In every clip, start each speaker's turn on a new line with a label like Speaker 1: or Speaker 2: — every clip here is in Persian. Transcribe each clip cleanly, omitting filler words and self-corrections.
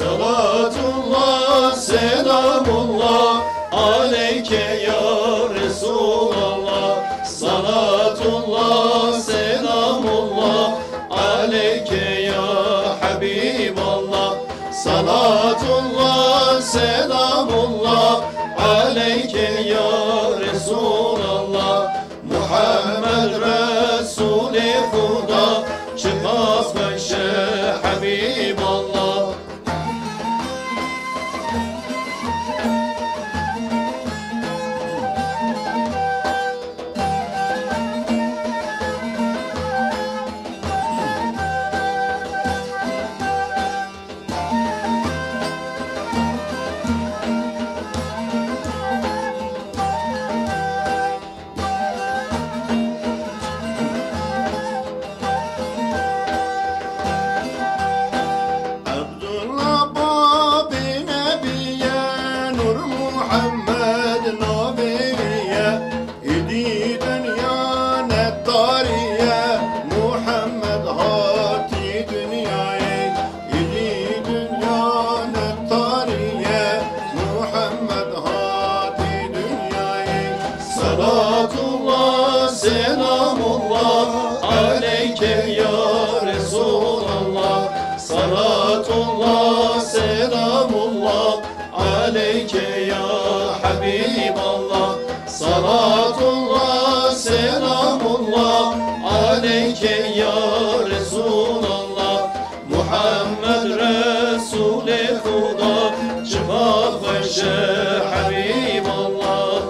Speaker 1: Salatullah, selamullah aleyke ya Resulallah. Salatullah, selamullah aleyke ya Habiballah. Salatullah, selamullah aleyke ya Resulallah. Muhammed Resul-i Huda, çıkmaz beşe Habiballah. Salatullah, selamullah aleyke ya Resulallah. Salatullah, selamullah aleyke ya Habiballah. Salatullah, selamullah aleyke ya Resulallah. Muhammed Resul-i Huda, çıkmaz beşe Habiballah.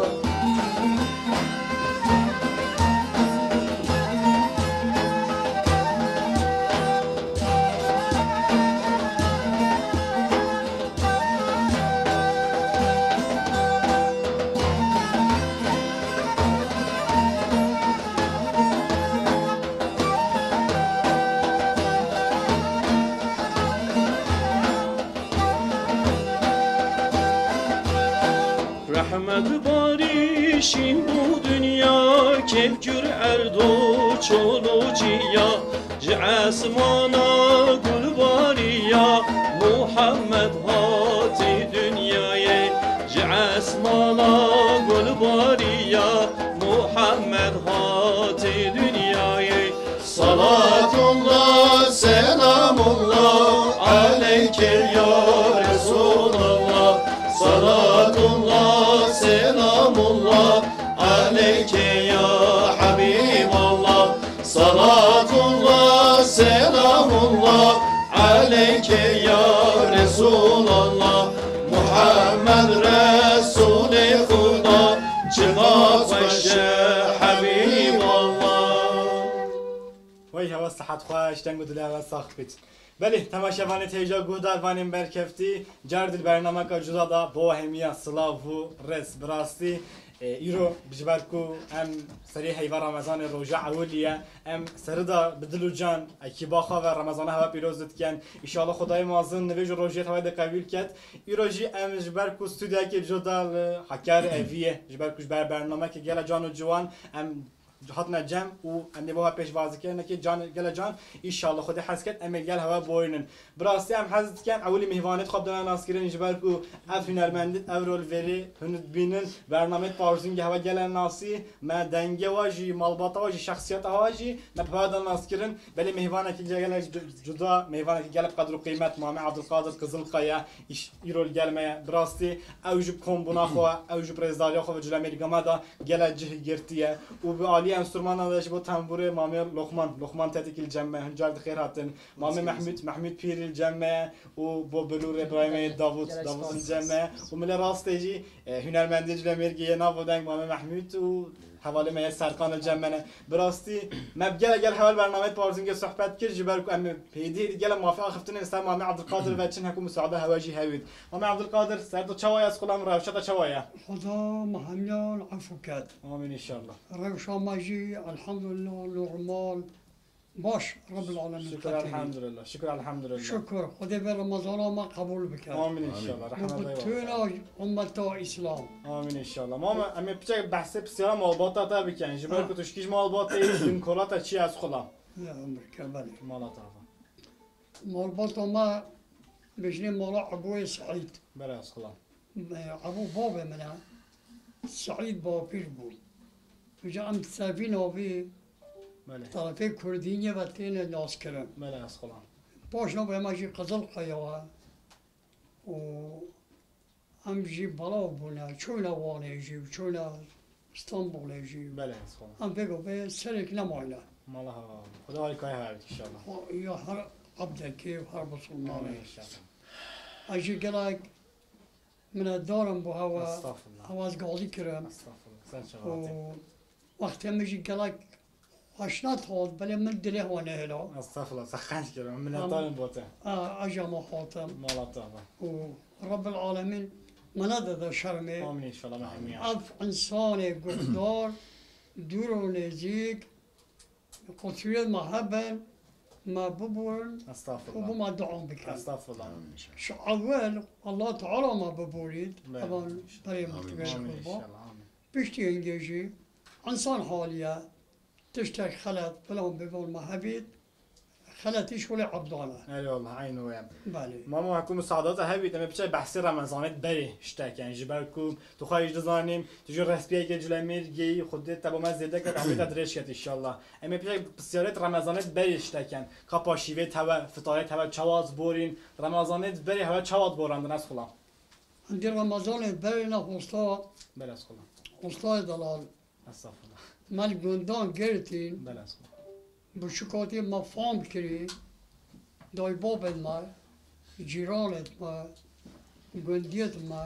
Speaker 1: Rahmet barişin bu dünya kevkür erdo çoluciya Asmana gül bariya Muhammed hati dünyaya Asmana gül bariya Muhammed hati dünyaya Salatullah, selamullah aleyke ya Resulallah. Salatullah, selamullah aleyke ya Habiballah. Salatullah, selamullah aleyke ya Resulallah. Muhammed Resul-i Huda, çıkmaz beşe Habiballah.
Speaker 2: وای هوا صحت خوش دنگ دل هوا ساخت بیت بله تماشاوان تیجا گودار وانیم برکفتی جرد برنامه کا جدا دا با همیا سلاو و رس براستی ایرو بجبرکو ام سری هیوا رمضان روزه اولیه ام سردا بدلو جان کی باخا و رمضان هوا پیروزت کن ان شاء الله خدای معظم نویج روزه هوا د قبول کت ایروجی ام جبرکو استودیا کی جدا حکر اویه جبرکو بر برنامه که گلا جان و جوان ام هاتنا جم و امی با پیش واز کردن که جان گل جان ان شاء الله خود حس کرد امی گل هوا بوینن براستی هم حس کن اولی مهوانت خواب دارن ناس کردن جبر کو اف هنرمند اورول وری هند بینن برنامه پارزینگ هوا گلن ناسی ما دنگه واجی مالباتا واجی شخصیت واجی ما بعد ناس کردن بلی مهوانه که گل جدا مهوانه که گل قدر و قیمت محمد عبدالقادر قزل قیا ایرول گلمه براستی اوج کومبونا خو اوج پرزیدالیا خو جل امریکا ما دا گل جه گرتیه و به عالی انسترومان داشت با تنبور مامی لقمان تاتیک الجمع هنجار خیر هاتن مامی محمود پیر الجمع و با بلور ابراهیم داوود الجمع و من راستیجی هنرمندی جل امریکا نابودن مامی محمود و حواله ما سرکان الجمع براستی مبگل گل حوال برنامه پارزینگ صحبت کرد جبر کو ام پیدی گل موافق خفتن است مامی عبدالقادر و چن حکومت مساعده هواجی هوید مامی عبدالقادر سرد چوای از خلام روشت چوایا
Speaker 3: خدا مهمیان عفو کرد
Speaker 2: آمین ان شاء الله
Speaker 3: روشا ماجی الحمدلله نورمال باش رب العالمین
Speaker 2: شكرا الحمد لله شكرا الحمد لله
Speaker 3: شکر خدا به رمضان ما قبول بکرد
Speaker 2: آمین ان شاء الله رحمت الله
Speaker 3: بطونا امت اسلام
Speaker 2: آمین ان شاء الله ما امی پیچه بحث بسیار مالباتا تا بکن جبر کو تشکیش مالباتا این کلاتا چی از خلا
Speaker 3: یا امریکا بله
Speaker 2: مالاتا
Speaker 3: مربوط ما بجنی مولا عبو سعید
Speaker 2: بله از خلا
Speaker 3: عبو باب منه سعید با پیر بود بجا ام تسافین آبی
Speaker 2: بله
Speaker 3: طرفی کردینی و تین ناس کرن
Speaker 2: بله از خلا
Speaker 3: باش نو بهم جی قزل قیاوه و هم جی بالا بونه چون وانه جی چون استانبول جی
Speaker 2: بله از خلا
Speaker 3: هم بگو به سرک نمایله
Speaker 2: مالا خدا حالی کای هرد ان شاء الله
Speaker 3: یا هر عبدکی و هر مسلمانه
Speaker 2: آمین ان شاء الله
Speaker 3: اجی گلک من دارم با هوا
Speaker 2: استغفر الله
Speaker 3: هواز گالی کرم
Speaker 2: استغفر الله سن
Speaker 3: و
Speaker 2: شغاتی
Speaker 3: وقتی هم جی گلک آشنات هاد بله من دله وانه هلا
Speaker 2: استغفر الله سخنش کردم من دارم بوته
Speaker 3: اجا ما خاطم
Speaker 2: مالاتا
Speaker 3: و رب العالمین منادد شرمه
Speaker 2: آمین ان شاء الله مهمیان
Speaker 3: اف انسان گفتار دور و نزدیک قطریت محبن ما ببورن
Speaker 2: استغفر
Speaker 3: و
Speaker 2: الله
Speaker 3: ما دعام بکن
Speaker 2: استغفر الله
Speaker 3: شو اول الله تعالی ما ببورید
Speaker 2: بله.
Speaker 3: طبعا برای
Speaker 2: آمین
Speaker 3: متوجه
Speaker 2: ان
Speaker 3: با
Speaker 2: شاء الله آمین
Speaker 3: بشتی انگیجی انسان حالیه تشتك خلط فلان ببون محبید خلطیش ولی عبدانه
Speaker 2: ای والله عین ویم
Speaker 3: بله
Speaker 2: ماما حکوم سعادت هبید اما بچه بحثی رمضانت بری اشتکن جبر کو تو خواهیش دزانیم تو جو رسپیه که جلوی میرگی خودت تبا من زیده که عمید درش کت انشالله اما بچه بسیارت رمضانت بری اشتکن کپا شیوه توا فطاره توا چواز بورین رمضانت بری هوا چواز بورندن از خلا
Speaker 3: عندي رمضان برنا وسطا
Speaker 2: بله از خلا
Speaker 3: وسطا دلال
Speaker 2: استغفر الله
Speaker 3: مال گندان گرتین
Speaker 2: بله از خلا
Speaker 3: بشکاتی ما فهم کری دای بابت ما جیرانت ما گندیت ما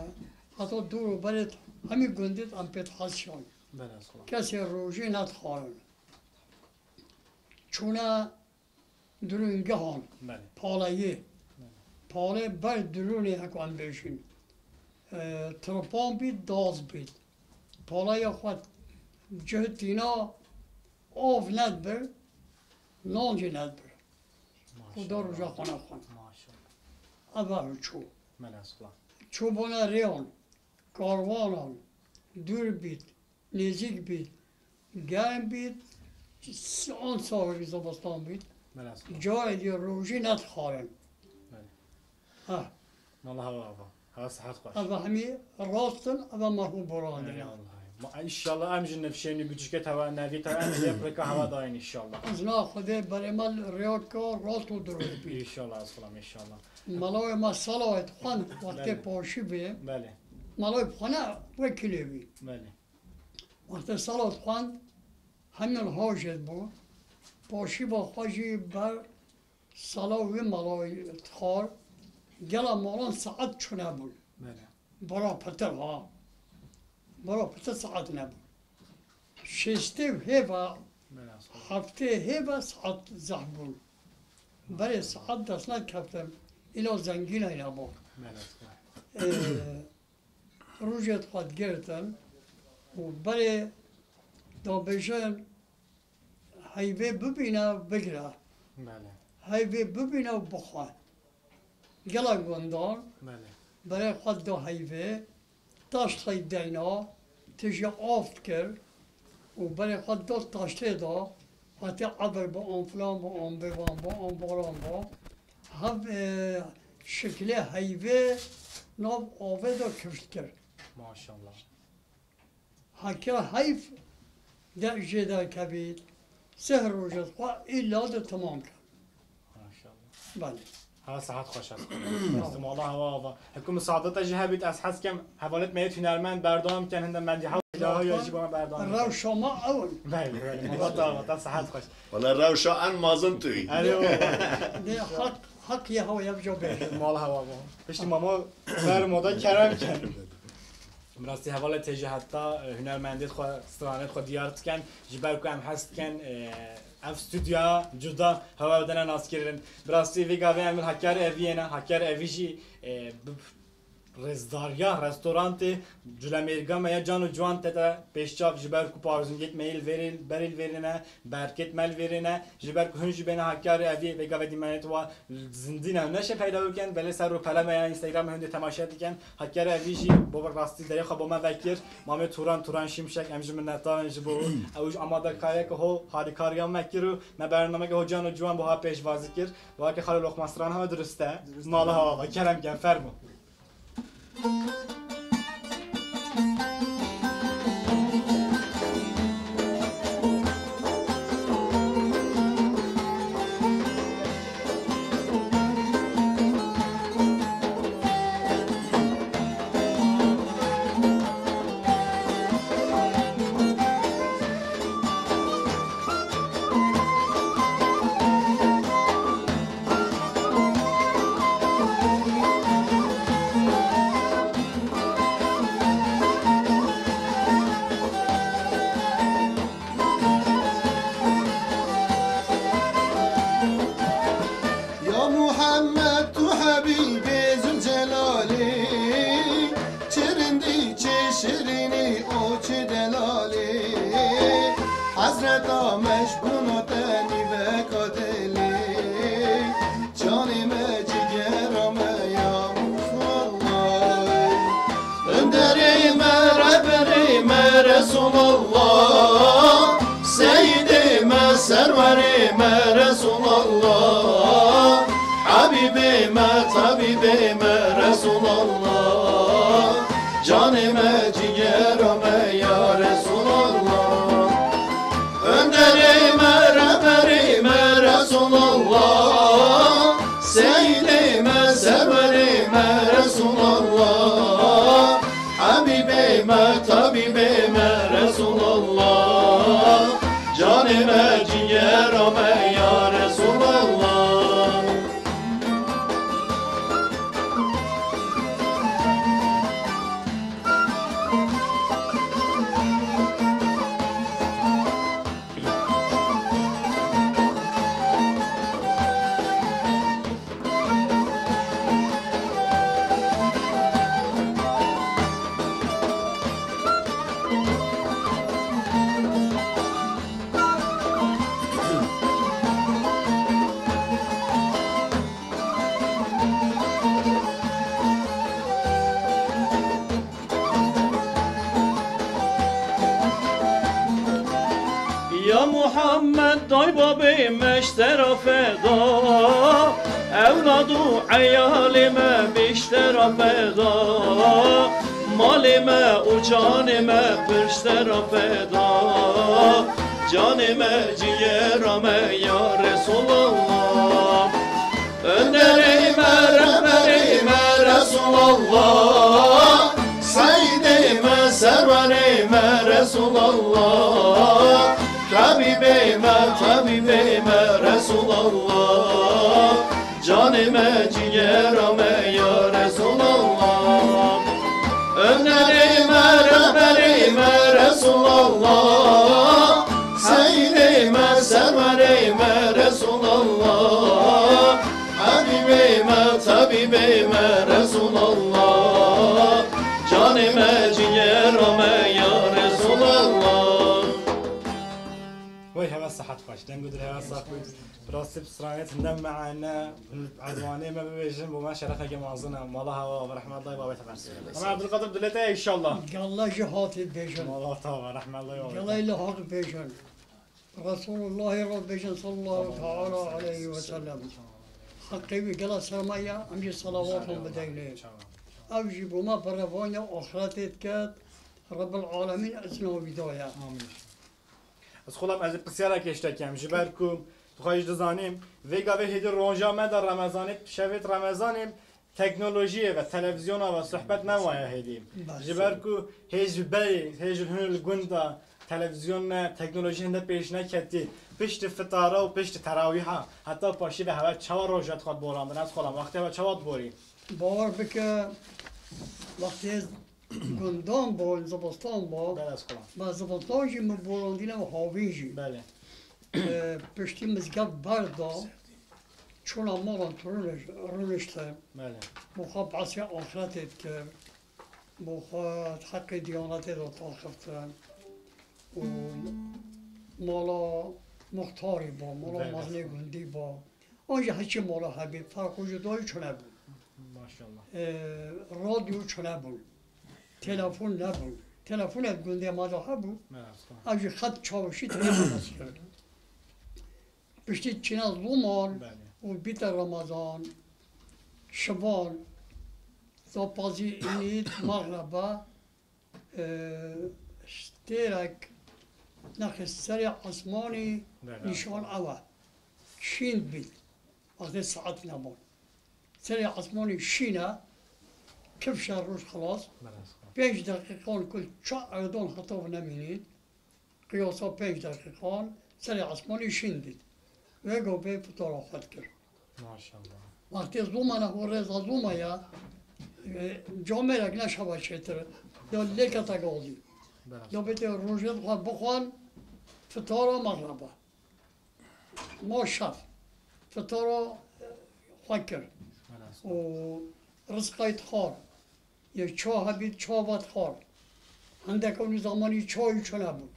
Speaker 3: حتی دور و برت همین گندیت هم پیت حسشان
Speaker 2: بله از خلا
Speaker 3: کسی روژه ندخوان چونه درونگهان
Speaker 2: بله
Speaker 3: پالایه پاله بر درونی هکوان بشین ترپان بید داز بید پالایه خود جهتینا آف ندبر نانجی ندبر خدا رو جا خانه خون
Speaker 2: ماشاءالله
Speaker 3: اول چو
Speaker 2: بله از خلا
Speaker 3: چوبانه ریان کاروانان دور بید نزدیک بید گرم بید آن ساوری زبستان بید
Speaker 2: بله از خلا
Speaker 3: جای دی روژی ندخوارن
Speaker 2: بله والله هوا صحت خوش
Speaker 3: اول همی راستن اول مرحوم
Speaker 2: ای
Speaker 3: برانده
Speaker 2: والله ما ان شاء الله امجن نفشینی بچکه توا نوی تا امجن یپرکا هوا داین ان شاء الله
Speaker 3: از نا خدا برای من ریاد کار راست و درست بید
Speaker 2: ان شاء الله از خلا ان شاء الله
Speaker 3: ملای ما صلوات خوان وقتی
Speaker 2: بله.
Speaker 3: پاشی به
Speaker 2: بله
Speaker 3: ملای خانه وکیلی بی
Speaker 2: بله
Speaker 3: وقتی صلوات خوان همین حاجت بود پاشی با خواجی بر صلاوی ملای خار گلا مالان ساعت چونه بود
Speaker 2: بله
Speaker 3: برا پتر ها برا پتر ساعت نبود شسته هیوا
Speaker 2: بله از خلا
Speaker 3: هفته هیوا ساعت زح بود برای ساعت دست نکفتم اینا زنگین اینا بود
Speaker 2: بله از خلا
Speaker 3: روجت خود گرتن و برای دابشن هیوه ببینه و بگره
Speaker 2: بله
Speaker 3: هیوه ببینه و بخواه گلا گندان
Speaker 2: بله
Speaker 3: برای خود دو هیوه داشت خید دینا تجا آفت کرد وبري خد دول تاشته دا هاتي عبر با آن فلان با آن بوان با آن باران با هم شکل هیوه ناب آوه دا کشت کرد
Speaker 2: ماشاءالله
Speaker 3: حکر حیف در جدا کبید سهر روجت خواه ایلا دا تمام کرد
Speaker 2: ماشاءالله
Speaker 3: بله
Speaker 2: ها ساعت خوش است استم الله هوا حکم سعادت جهه بیت از حس کم حوالت میت هنرمند بردام کن هندم مندی حال جاها یا جیبان بردام
Speaker 3: رو شما اول
Speaker 2: بله بله مطابقت ساعت خوش
Speaker 1: ولا روشا ان مازن توی
Speaker 2: الو
Speaker 3: حق یه هوا یبجا به
Speaker 2: مال هوا با پشتی ماما بر مودا کرم کرد مراستی حواله تیجه حتی هنرمندیت خو استرانت خو دیارت کن جبر کو هم هست کن اف استودیا جدا هوا بدن ناس کردن براستی ویگاوی امیر حکر اوینا حکر اویجی رزداریا رستورانتی جلمرگا میا جانو جوان تتا پیشچاف جبر کو پارزونگیت میل وریل بریل ورینه برکت مل ورینه جبر کو هنج بین حکر اوی ویگاوی دیمانت و زندین هم نشه پیدا بکن بله سر رو پلا میا اینستاگرام هنده تماشا دیکن حکر اویجی بابا راستی دری خو با ما وکر مامه توران شیمشک امج من نتان جبو اوج آماده کاری که هو هاری کاریا مکرو ما برنامه که جانو جوان با پیش بازی کرد و که خاله لقمستران ها درسته مال ها کرم کن فرمو
Speaker 4: محمد دای بابی مشتر فدا اولاد و عیال ما بیشتر فدا مال ما و جان ما پشتر فدا جان ما جیگر ما یا رسول الله اندری ما رهبری ما رسول الله سیدی ما سروری ما رسول الله طبیب ما رسول الله جان ما جیگر ما یا رسول الله öneri merhamerime Resulallah Seyyidime serverime Resulallah Habibime tabibime Resulallah Canime ciğerime ya Resulallah
Speaker 2: وي هوا صحت خوش دنگو در هوا صح بود براستی بسرانیت هندم معنا عزوانه ما ببیشن وما شرفه که مازنه مالا هوا و رحمت الله بابا تبرس اما عبدالقادر دلته ان شاء الله
Speaker 3: الله جهات بيجن
Speaker 2: مالا تا رحمت الله
Speaker 3: الله
Speaker 2: بابا
Speaker 3: إلا حق بيجن رسول الله رب بيجن صلى الله تعالى عليه وسلم حقيبي قال سرمايا أمجي صلواتهم بدينه أوجب ما برفانيا أخرتت كات رب العالمين أسنو بداية
Speaker 2: از خودم از بسیار کشتکم جبر کو خواهش دزانیم ویگا به هدی روزا ما در رمضان شبت رمضان تکنولوژی و تلویزیون و صحبت نمایه هدیم جبر کو هیچ بی هیچ هنر گندا تلویزیون تکنولوژی هنده پیش نکردی پشت فطاره و پشت تراویح حتی پاشی به هوا چهار روزت خود بوراندن از خودم وقتی هوا چهار بوری
Speaker 3: باور بك وقتی گندان با زبستان با
Speaker 2: بله از خودم
Speaker 3: با زبستان جی مبوراندین و هاویجی
Speaker 2: بله
Speaker 3: پشتی مزگب بردا چون اماران رونشته
Speaker 2: بله
Speaker 3: مخاب عصی آخرتت کرد مخاب حق دیانت را تاخفتن و مالا مختاری با مالا مغنی گندی با آنجا هچی مالا حبیب فرق وجودای چونه بود
Speaker 2: ماشاءالله
Speaker 3: رادیو چونه بود تلفن نبود تلفن از گنده مالا بود
Speaker 2: بله از خودم
Speaker 3: آنجا خط چاوشی تلفن کرد پشتی چینا زومان
Speaker 2: بله
Speaker 3: و بیت رمضان شبان زاپازی اینید مغربا اشترک نخ سری عثمانی
Speaker 2: بله.
Speaker 3: نشان اوه شین بید وقتی ساعت نبود سری عثمانی شینه کفش روش خلاص
Speaker 2: بله از خودم
Speaker 3: 5 دقیقه کل چه اردان خطاب نمینید قیاسا 5 دقیقه سری عثمانی شین دید و گو به پتارا خود کرد
Speaker 2: ماشاءالله
Speaker 3: وقتی زومانه و رضا زومایا جامعه رک نشوا چتر یا لیکتا گازی
Speaker 2: بله
Speaker 3: یا بیت روزت خود بخوان فطار مغربا ما شف فطار خود کرد
Speaker 2: بله از خودم
Speaker 3: و رزقایت خار یا چاه بید چاوت خار هندک اون زمانی چای چونه بود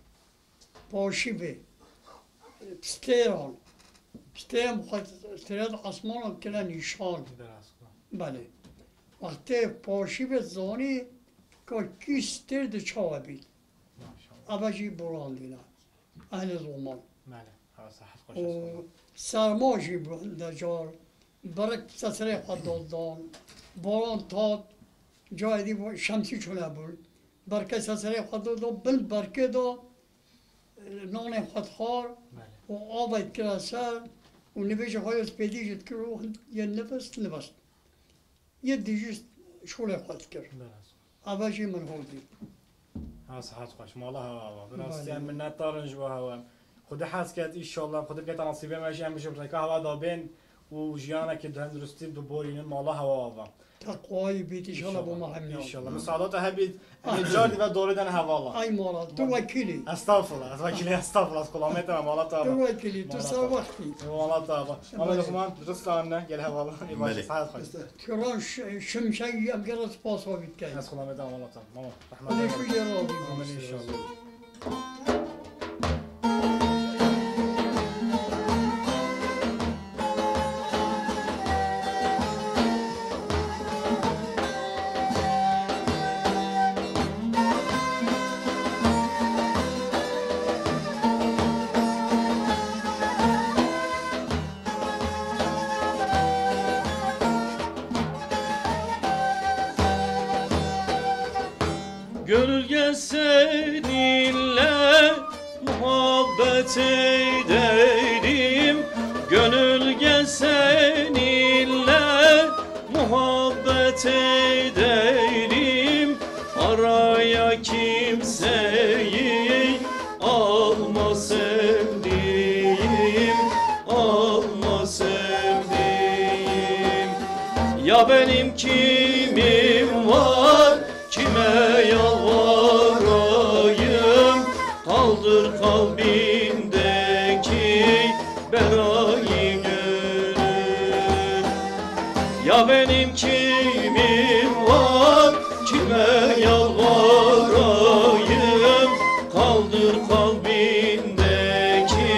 Speaker 3: پاشی به پستیران پستیم خود استیراد آسمان هم کنه نشان
Speaker 2: بله از خودم
Speaker 3: بله وقتی پاشی به زانی که کی سترد چاه بید
Speaker 2: ماشاءالله
Speaker 3: اوجی براندینا اهل زمان
Speaker 2: بله هوا صحت خوش از خودم
Speaker 3: و سرماجی بود در جار برک سسره خود دادان باران تاد جای دی شمسی چونه بود برکه سسره خود دادان بل برکه دا نان خود خار
Speaker 2: بله
Speaker 3: و آبید کرد سر و نویش خواهی از پیدیشت کرد و یه نبست یه دیجیست شوله خود کرد
Speaker 2: بله از خودم
Speaker 3: اوجی من هودی
Speaker 2: ها صحت خوش مالا هوا براستی
Speaker 3: بله.
Speaker 2: من نتارنج با هوا خود حس کرد ان شاء الله خود بیت نصیبه ماشی هم بشه که هوا دابین و جیانا که درستی دو بورین مالا هوا
Speaker 3: تقوای بیت ایشالا با ما
Speaker 2: ان
Speaker 3: همین
Speaker 2: شاء الله مساعدات هبید جاردی و دوردن هوا
Speaker 3: ای مالا تو وکیلی
Speaker 2: استغفر الله وکیل استغفر الله کلامت مالا تا
Speaker 3: تو وکیلی تو سر وقتی
Speaker 2: مالا تا مالا لقمان درست آنه گل هوا
Speaker 1: بله.
Speaker 2: صحت خوش
Speaker 3: تران شمشنگی هم گرد پاس ها بید که
Speaker 2: از کلامت مالا تا ماما رحمت
Speaker 3: علی
Speaker 2: الله
Speaker 3: کجا راضی
Speaker 2: آمین ان شاء الله
Speaker 4: Gölge seninle muhabbet ederim. Gönülge seninle muhabbet ederim. Araya kimseyi alma sevdiğim, alma sevdiğim. Ya benim kimim var, kime yalvarayım? Kaldır kalbimdeki belayı gönül. Ya benim kimim var, kime yalvarayım? Kaldır kalbimdeki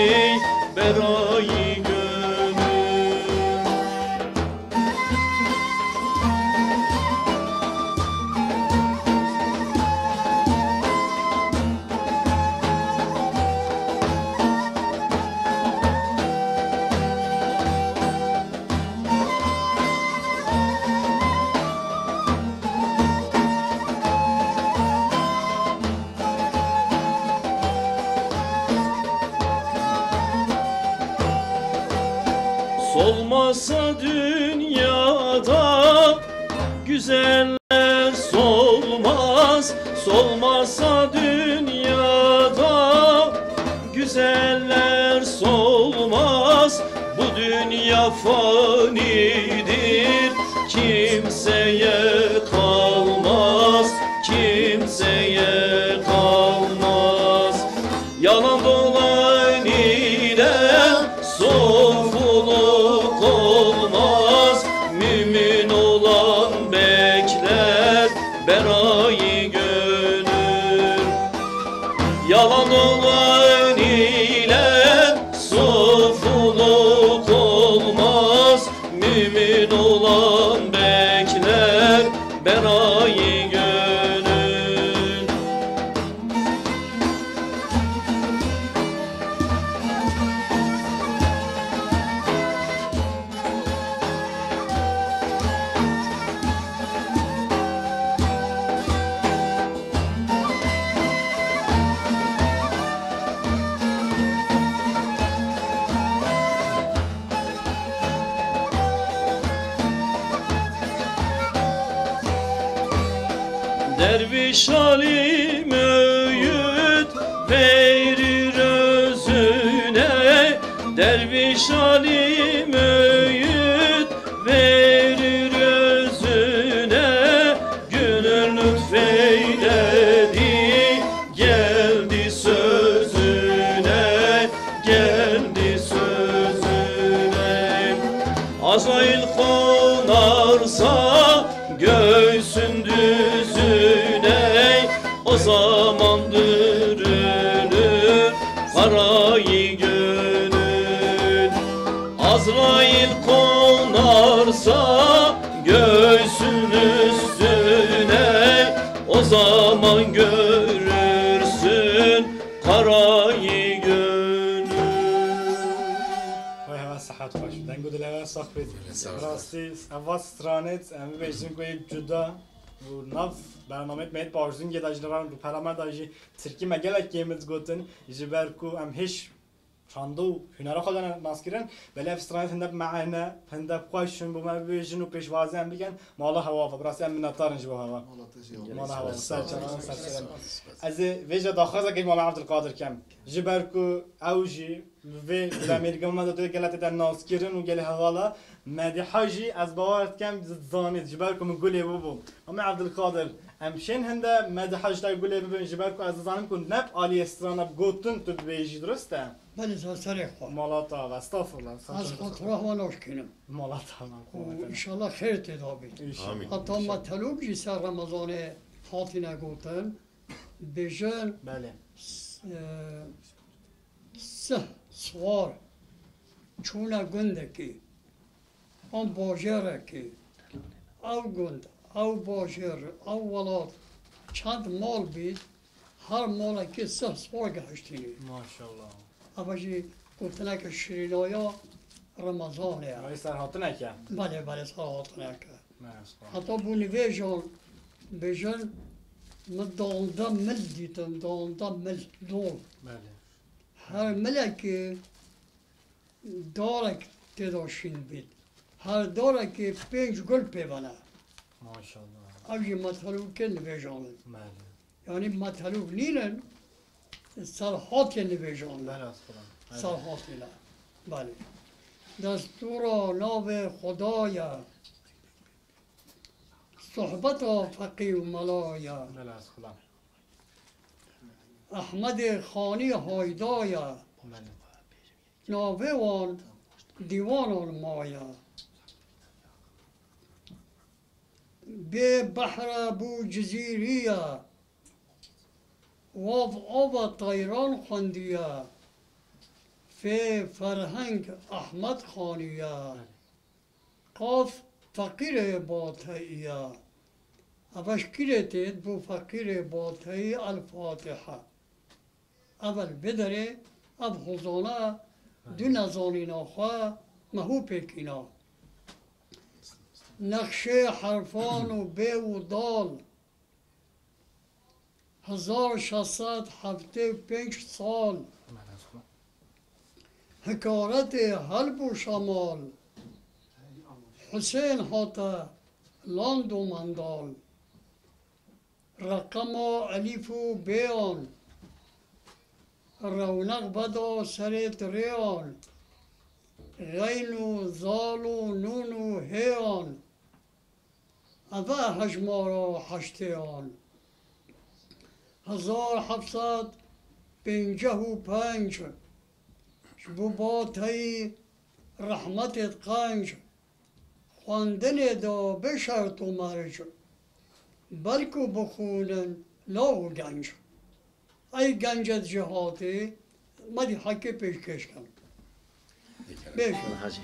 Speaker 4: Solmasa dünyada güzeller solmaz. Solmasa dünyada güzeller solmaz. Bu dünya fanidir, kimseye kalmaz, kimseye kalmaz. Yalan dolan ile sofuluk olmaz. Mümin olan bekler berayı gönül. Yalan dolan ile sofuluk olmaz. Mümin olan bekler berayı gönül. Derviş alim öğüt verir özüne. Derviş alim öğüt verir özüne. Gönül lütfeyledi geldi sözüne, geldi sözüne. Azrail konarsa göğsün düzüne, o zaman dürülür karayı gönül. Azrail konarsa göğsün üstüne, o zaman görürsün karayı gönül.
Speaker 2: Vay hava sıhhat baş. Den gudul hava sohbet. Rasti avaz stranet em bejim koy juda bu nav برنامه مید بارزون گه داشت نران رو پرامر داشتی ترکی مگلک کیمز گوتن جبر کو ام هیچ چاندو هنر خودن ناسکرن ولی افسترانت هندب معنا هندب قاشون بو ما بیجن و پیشوازی هم بگن مالا هوا فبراسی هم منطارن جو هوا مالا هوا سرچان سرچان از ویجا داخل که ما عبد القادر کم جبر کو اوجی و امریکا ما دو گلت در ناسکرن و گله حوالا مدی حاجی از باورت کم زانید جبر کو مقولی بو ما عبد القادر امشین هنده مدی حاج در گوله ببین جبر کو از زانم کن نب علی استرانه گوتن تو بیجی درسته
Speaker 3: بله سریع خواه
Speaker 2: مالاتا و استغفرالله
Speaker 3: از خود راه و ناشکنم
Speaker 2: مالاتا
Speaker 3: و انشالله خیر تدابید حتی مطلوب جی سر رمضان حاتی نگوتن بیجن
Speaker 2: بله
Speaker 3: سه سوار چونه گنده کی آن باجره کی او گند او باجر او ولاد چند مال بید هر مال که سه سوار گهشتینی
Speaker 2: ماشاءالله
Speaker 3: اما جی گفتنه که شیرینایا رمضانه
Speaker 2: ولی سرحاته نکن
Speaker 3: بله بله سرحاته که
Speaker 2: ماشاءالله
Speaker 3: حتی بونی بیجان بیجان مدانده مل دیدم دانده مل دول
Speaker 2: بله
Speaker 3: هر ملکی دارک تداشین بید هر دارک پنج گل پیونه
Speaker 2: ماشاءالله
Speaker 3: اوجی مطلوب که نویجانه
Speaker 2: بله
Speaker 3: یعنی مطلوب نینن سرحات نویجانه
Speaker 2: بله از خودم
Speaker 3: سرحات نه بله دستور ناب خدایا صحبت فقی و ملایا
Speaker 2: بله از خودم
Speaker 3: احمد خانی هایدایا
Speaker 2: بله
Speaker 3: ناوه وان دیوان مایا به بحر بو جزیریا واف آبا طیران خواندیا فی فرهنگ احمد خانیا قاف فقیر باطئیا اوش کیرتید بو فقیر باطئی الفاتحه اول بدره اب خزانه دو نزانینا خواه مهو پیکینا نقشه حرفان و به و دال 1675 سال حکارت حلب و شمال حسین هاتا لاند و مندان رقم الف و بیان رونق بدا سرت ریان غین و زال و نون و هیان اوه هجمارا هشتیان 1755 بو باتای رحمتت قنج خواندن دا بشرط و مرج بلکو بخونن لاو گنج ای گنجت جهاتی مدی حقی پیشکش کن بیشن
Speaker 4: حاجی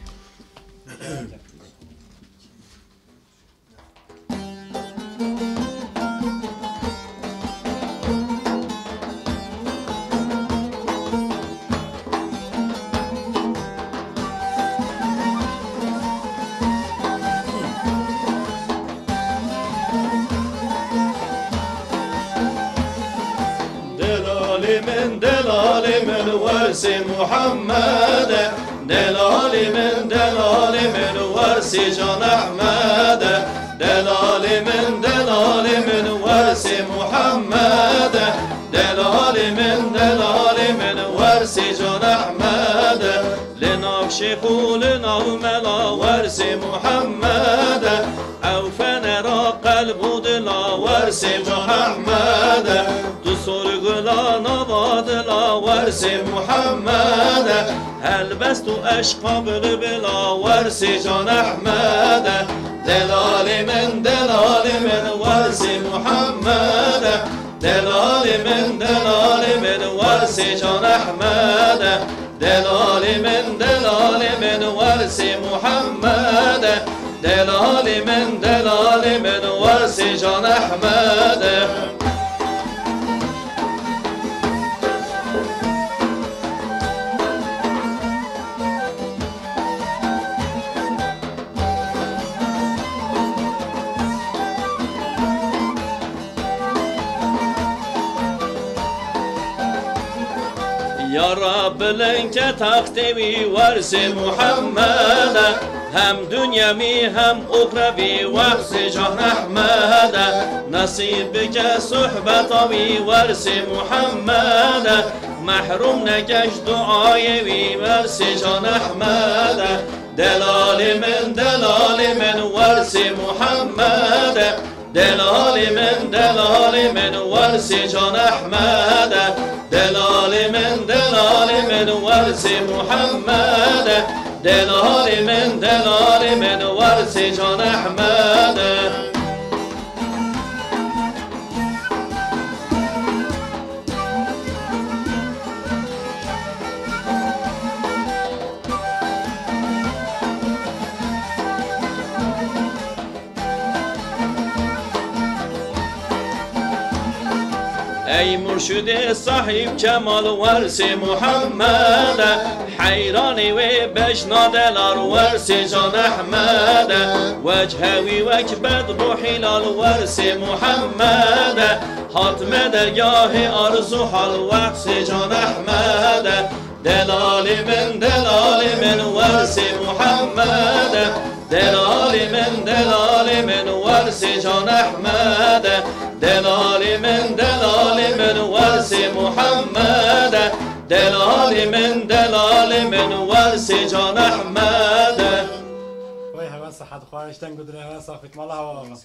Speaker 4: دلالي من ورث محمد دلالي من ورث جان أحمد دلالي من ورث محمد دلالي من ورث جان أحمد لنقش قولنا وملا ورث محمد أو فنرى قلب دلا ورث محمد سرگلا نوادلا ورث محمد البست اشقا بلا ورث جان احمد دلال من ورث محمد دلال من ورث جان احمد دلال من ورث محمد دلال من ورث جان احمد يا رب لنك تختوي ورث محمد هم دنيوي هم أخروي ورث جان أحمد نصيبك صحبتي ورث محمد محروم نكش دعايوي ورث جان أحمد دلال من ورث محمد دلال من ورث جان أحمد دلال من ورث محمد دلال من ورث جان أحمد ای مرشد صاحب کمال ورث محمد حیرانی و بشنا دلار ورث جان احمد وجهوی وک بدر و حلال ورث محمد حاتم درگاه آرزو حال ورث جان احمد دلال من ورث محمد دلال من ورث جان احمد دلال من ورث محمد دلال من ورث جان احمد
Speaker 2: وای هوا صحت خواهشتن گدره هوا صافت مالا هوا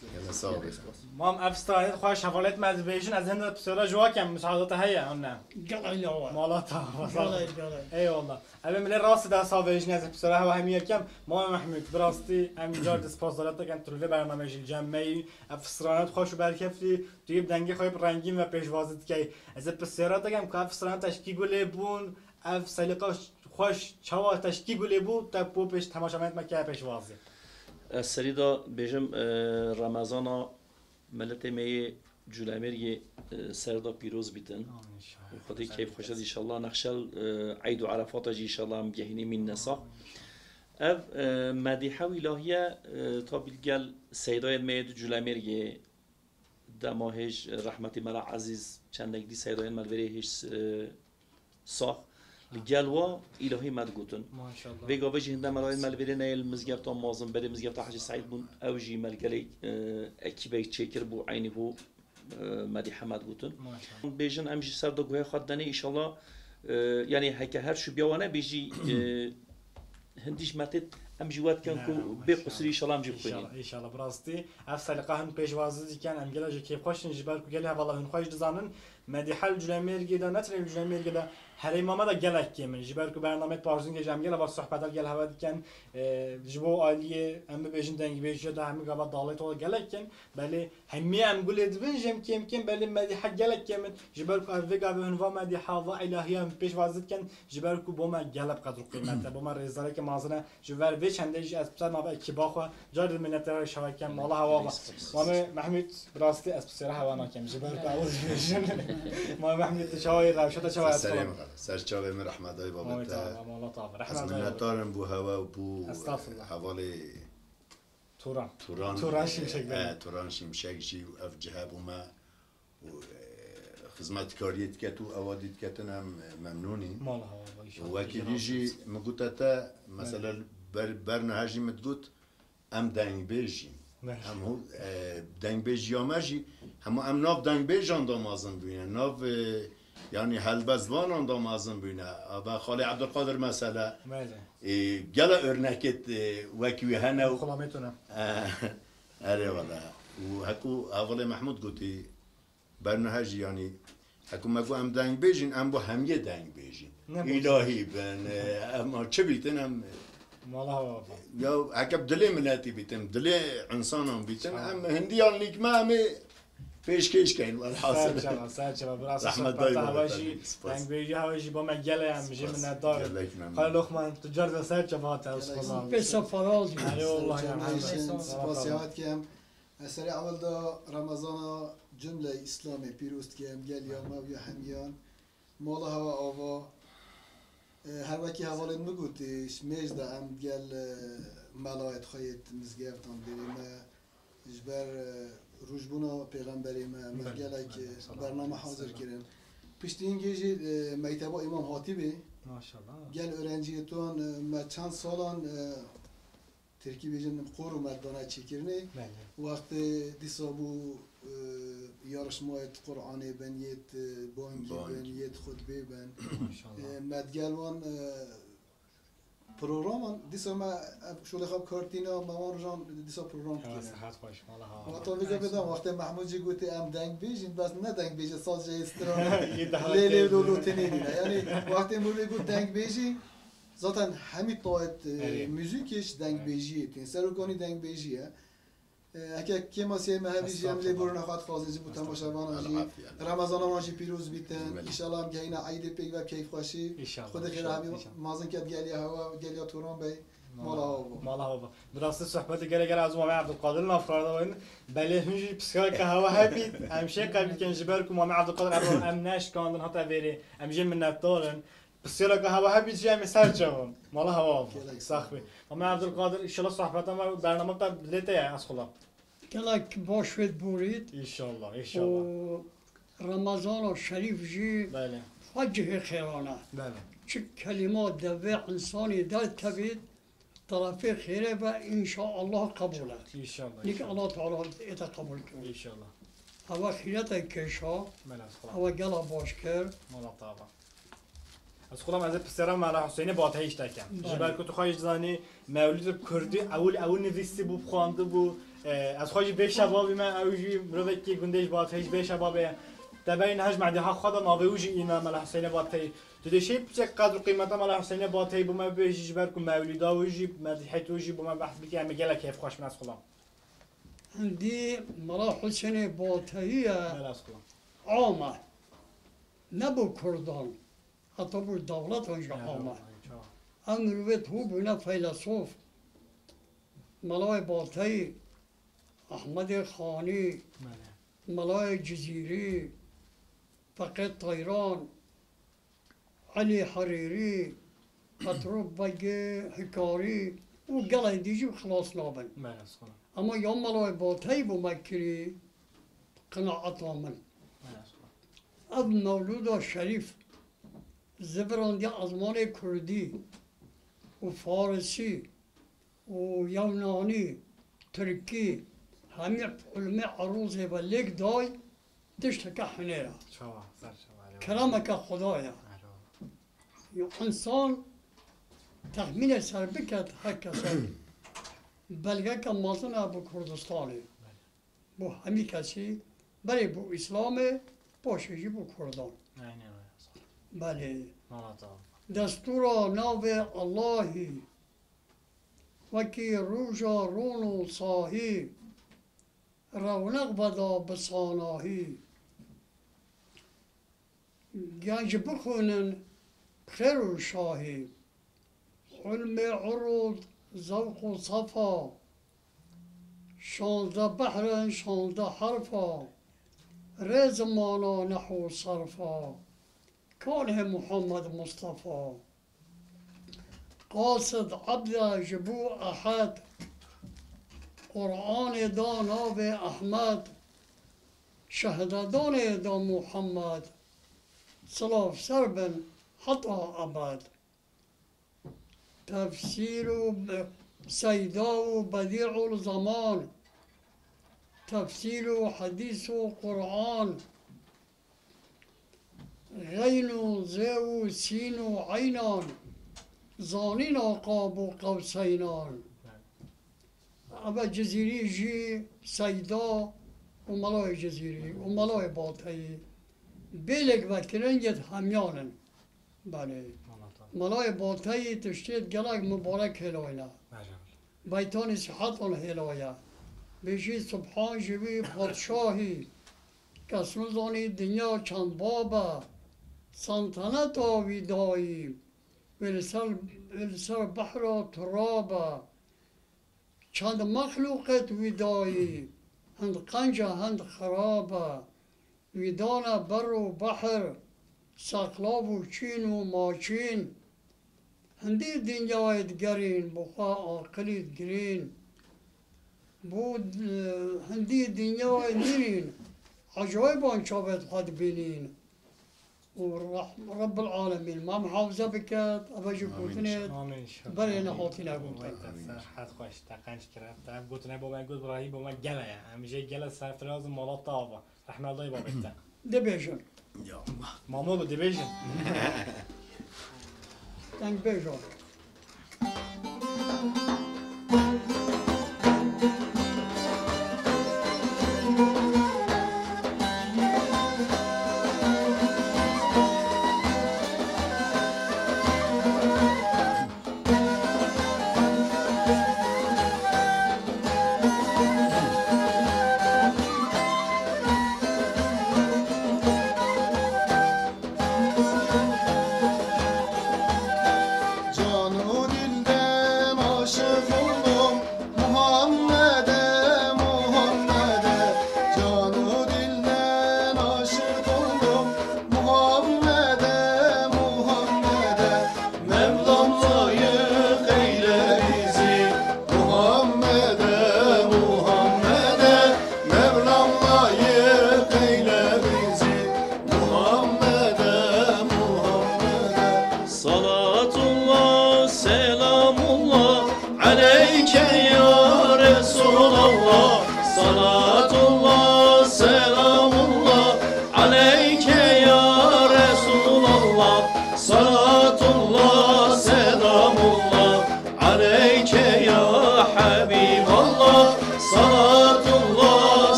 Speaker 2: مام افستانیت خواهش حوالت مدبیشن از هند بسیارا جواکم مساعدات هیا اونه
Speaker 3: قلعی هوا
Speaker 2: مالا تا
Speaker 3: قلعی
Speaker 2: ای والله ابی ملی راست در صافیشن از بسیارا هوا همی یکم ما محمود براستی همینجا دسپاس دارد که طول برنامه جمعی افستانیت خوش برکفتی توی دنگی خوب رنگین و پیشوازت که از بسیارا دگم که افستانیت تشکی گله بون اف سلیقه خوش چوا تشکی گله بود تا بو پیش تماشاگران مکه پیشوازی
Speaker 4: السريدة بيجم رمضان ملت مي جولامير سردا بيروز بيتن خدي كيف خشد إن شاء الله نخشل عيد عرفات إن شاء الله مجهني من نسا اف مديحة ولاهية طابل قال سيداي ميد جولامير دماهج رحمة ملا عزيز چند نگدی سيداي ملوريهش صح گلوا الهی مد گوتن
Speaker 2: ماشاءالله
Speaker 4: وی گاوه جهنده ملای ملبرینه المزگفت مازن بری مزگفت حاجی سعید بون او جی ملگلی اکیبه چکر بو عینی بو مدی حمد گوتن
Speaker 2: ماشاءالله
Speaker 4: بیجن امجی سر دو گوه خود دنی ایشالله یعنی هک هر شو بیاوانه بیجی هندیش متت امجی وقت کن کو به قصری ایشالله امجی بکنیم
Speaker 2: ایشالله براستی اف سلیقه هم پیشوازی کن ام گله که خوشن جبر کو گله والله هن خوش دزانن مدیح الجلمرگی دا نتر الجلمرگی دا هر امام دا گله کی من جبر کو برنامه پارزون که جام گله با صحبت گله هوا کن جبو عالیه ام بیشن دنگ بیش دا همین قبا دالت و گله کن بله همی ام گل ادبن جم کیم کیم بله مدیح گله کم جبر کو اوه قبا هن و مدیح و الهی هم پیشوازی کن جبر کو با ما گله قدر قیمت با ما رزاله که مازنه جبر و چندش از بسر ما با کی باخو جار منت را شواکم مالا هوا ما محمود براستی از بسر هوا ناکم جبر کو اول ما محمود شوای روشت شوای
Speaker 1: سلام سرچاوه من رحمت های بابت از منتارم بو هوا و بو حوالی
Speaker 2: توران
Speaker 1: شمشک جی و اف جهاب و ما خدمت کاریت که تو اوادید کتنم ممنونی و که دیجی مگوت تا مثلا برنهاجی متگوت ام دنگ بیجیم همو دنگ بیجی آمجی همو ام ناف دنگ بیجان دامازن بینه ناف یعنی هلبزوان اندامازن بینه و خالی عبدالقادر مثلا گله örneket وکی هنو
Speaker 2: خلامتونه
Speaker 1: اره والا و هکو اول محمود گوتی برنهاجی یعنی هکو مگو ام دنگ بیجین ام با همیه دنگ بیجین الهی بن اما چه بیتنم
Speaker 2: مالا
Speaker 1: یا عقب دلی مناتی بیتم دلی انسانم بیتم ام هندیان لیک ما همه پیشکش کن والحاصل
Speaker 2: سرچه براس صحبت هواشی دنگ بیجی هواشی با من گله هم میشه من دار خاله لخمان تجار و سرچه بات از خدا
Speaker 3: بس فرازی
Speaker 2: ای والله یا محمد
Speaker 5: سپاسیات کم اثر اول دا رمضان جمله اسلامی پیروست کم گل یا ما و همیان مال هوا آوا هر وکی حوالی نگوتیش میج دا ام گل ملایت خواهید مزگفتان بریم جبر روزبونا پیغمبری ما مگله که برنامه حاضر کردن پشت این گیجی میتبا امام حاتبی
Speaker 2: ماشاءالله
Speaker 5: گل اورنجیتون ما چند سالان ترکی بیجن قور و مردانه چکرنی وقت دیسابو yarışmayet Kur'an'ı ben yet bangi ben yet khutbe ben medgelvan programan disama şöyle khab kartina mamarjan disa program kiyen
Speaker 2: صحت خوش مالا
Speaker 5: و تا بگه بدم وقتی محمود جی گوتی ام دنگ بیجین بس نه دنگ بیجه سازه استران
Speaker 2: ها
Speaker 5: لیلی لولو تنینی یعنی وقتی مولی گوت دنگ بیجی zaten همین طاعت موزیکش دنگ بیجیه تین سرکانی دنگ بیجیه اگه که ما سیه مهدیجی هم لیبور نخواد خازنجی بود تماشاوان آجی رمضان آجی پیروز بیتن ایشالله هم گهینا عید پیگ و کیف خوشی خود خیلی همی مازن کد گلی هوا گلی توران بی
Speaker 2: مالا هوا براستی صحبت گله از مامه عبدالقادر نافراد وین بله هنجی پسیار که هوا هبید همشه قبل کن جبر که مامه عبدالقادر ابرو ام نش کاندن حتی ویری امجی منت دارن بسیار که هوا هبید جمع سر جوان مالا هوا سخبی مامه عبدالقادر ایشالله صحبت هم برنامه تا لیته از خلا
Speaker 3: گلک باشوید بورید
Speaker 2: ایشالله
Speaker 3: و رمضان و شریف جی
Speaker 2: بله
Speaker 3: وجه خیرانه
Speaker 2: بله
Speaker 3: چه کلمات دوی انسانی دل تبید طرف خیره و انشاءالله قبوله
Speaker 2: ایشالله
Speaker 3: نیک الله تعالی ایتا قبول کنه
Speaker 2: ایشالله
Speaker 3: هوا خیرت کشا
Speaker 2: بله از خلا
Speaker 3: هوا گلا باش کرد
Speaker 2: مالا طابا از خودم از پسرم مالا حسین باتهیش تکم جبر که تو خواهش زنی مولود کردی اول نویسی بو خوانده بو از خواهش به شبابی من اوجی مروی که گندهش باتهیش به شبابه تبین هج معدی ها خدا ناویوجی اینا مالا حسین باتهی تدشی بچه قدر قیمت مالا حسین باتهی بو ما بهش جبر که مولودا وجی مدحتوجی بو ما بحث بکی همه گله کیف خوش من از خودم
Speaker 3: عندي مرا حسين باتهية
Speaker 2: بله از خودم
Speaker 3: عامة نبو كردان حتى بو دولت ونجا عامة أمروت هو بنا فيلسوف ملاي باتهي أحمد خاني ملاي جزيري فقيد طيران علي حريري مطروب بقى حكاري وقال ديجي وخلاص نابن
Speaker 2: بله از خودم
Speaker 3: اما يوم ملاي باتهي بو مكري قناعة من
Speaker 2: بله از خودم
Speaker 3: اب مولود شريف زبراندی ازمان کردی و فارسی و یونانی ترکی همه علم عروض و لیک دای تشتکه حنیره کرامک خدایا یا انسان تخمین سر بکت هر کسی بلگه که مازنه با کردستانه با همی کسی برای با اسلام باشجی با کردان بله دستور ناو اللهی وکی روژا رون و صاحی رونق بدا بساناهی گنج بخونن خیر و شاهی علم عروض ذوق و صفا 16 بحر 16 حرفا رز مانا نحو صرفا كونه محمد مصطفى قاصد عبد جبو أحد قرآن دانا بأحمد شهدان دا محمد صلاف سربن حتى أبد تفسير سيدا بديع الزمان تفسير حديث قرآن غين زو سين عينان زانين قاب قوسينان أبا جزيري جي سيدا وملاي جزيري وملاي باطي بيلك وكرنجت هميانا بله ملاي باطي تشتيت قلق مبارك هلاينا بيتان صحتان هلايا بيجي سبحان جوي پادشاهي كسنزاني دنيا چند بابا سلطنت آویدایی ولسر بحر ترابا چند مخلوقت ویدایی هند قنجه هند خرابا ویدانا بر و بحر سقلاب و چین و ماچین هندی دنیایت گرین بخوا آقلیت گرین بود هندی دنیای نرین عجایبان چابت خود بینین ورب العالمين ما محافظة بكات أبجي كوتني برينا خاطينا قوتي
Speaker 2: حد خوش تقنش كرات تاب قوتنا بابا قوت براهي بابا جلا يا هم جاي جلا سافراز مالات طابة رحمة الله بابا
Speaker 3: دبيجن
Speaker 2: ماما بو دبيجن
Speaker 3: تانك بيجن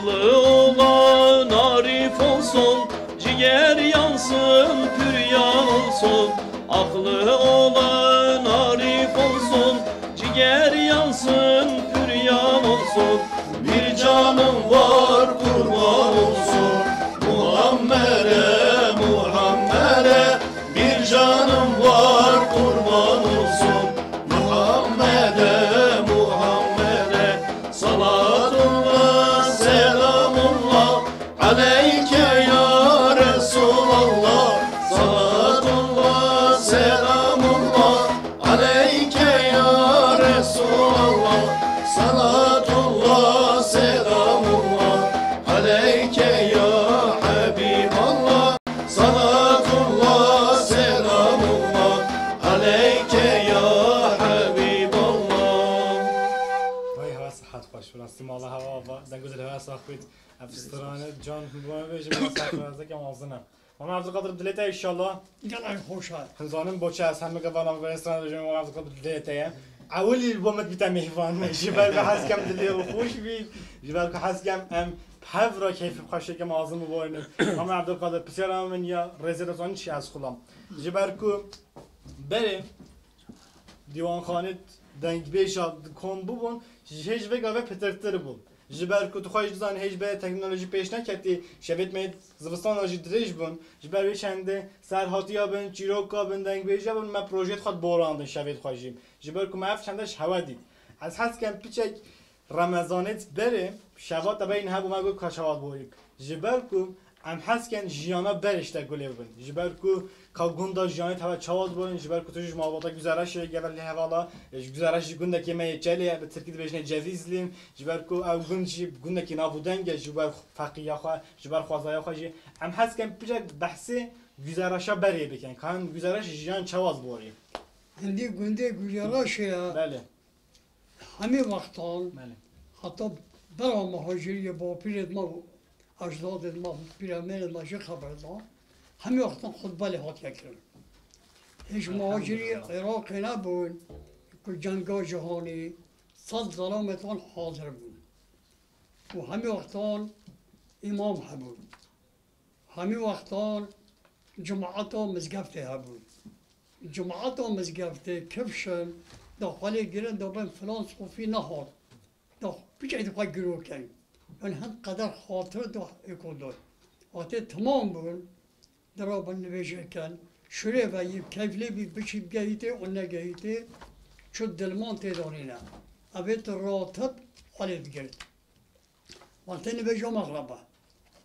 Speaker 4: Aklı olan arif olsun, ciğer yansın, püryan olsun. Aklı olan arif olsun, ciğer yansın, püryan olsun. Bir canım var kurban olsun, Muhammed'e, Muhammed'e. Bir canım var kurban olsun, Muhammed'e, Muhammed'e. Salatullah, selamullah aleyhi.
Speaker 2: بجم سرفرازه که مازنه ما عبدالقادر دلته ان شاء الله
Speaker 3: گلای خوشحال
Speaker 2: خنزانم بچه از همه قوانم و استران بجم ما عبدالقادر دلته اولی بومت بیت مهوان جبر که حس کم دلی و خوش بید جبر که حس کم ام پف را کیف خوشه که مازن ببریم ما عبدالقادر بسیار من یا رزرسان چی از خودم جبر که بریم دیوان خانه دنگ بیشاد کن بودن هیچ وقت پترتر بود جبر که تو خواهش دزان هیچ به تکنولوژی پیش نکردی شبیت مید زبستان آجی دریج بون جبر به چنده سرهاتی ها بن چیروکا بن دنگ بیشا بن ما پروژه خود باراندن شبیت خواهشیم جبر که ما چندش هوا دید از حس کم پیچک رمضانت بره شبات تا بین هبو ما گو کاشوات بوریم جبر که ام حس کن جیانا برش تا گلی بن جبر که کاغوندا جیانت هوا چواد بورن جبر که توش مابادا گزارش گولی حوالا گزارش گوندا که می چلی به ترکیب بهشن جویزلیم جبر که او گونجی گوندا که نابودنگ جبر فقیه خو جبر خوازای خو جی ام حس کن پیچک بحث گزارشا بری بکن کان گزارش جیان چواد بوریم
Speaker 3: هندی گونده گزارش
Speaker 2: بله
Speaker 3: همه وقتان
Speaker 2: بله
Speaker 3: حتی برای مهاجری با پیرت ما اجداد ما پیرامون ما چه خبر داد همه وقتا خود بله هات کردن هیچ مهاجری عراق نبود که جنگا جهانی صد ظلامتان حاضر بود و همه وقتا امام بود همه وقتا جماعت ها مزگفته بود جماعت ها مزگفته کفشن داخل گیرن دابن فلان صوفی نهاد بیچه دفعه گروه کنیم یعنی هم قدر خاطر دو اکو داد وقتی تمام بود در آبان نویشه کن شوره و یه کیفلی بی بچیب گهیته و نگهیته چود دلمان تیدانینه اوید راتب خالد گرد وقتی نویجا مغربه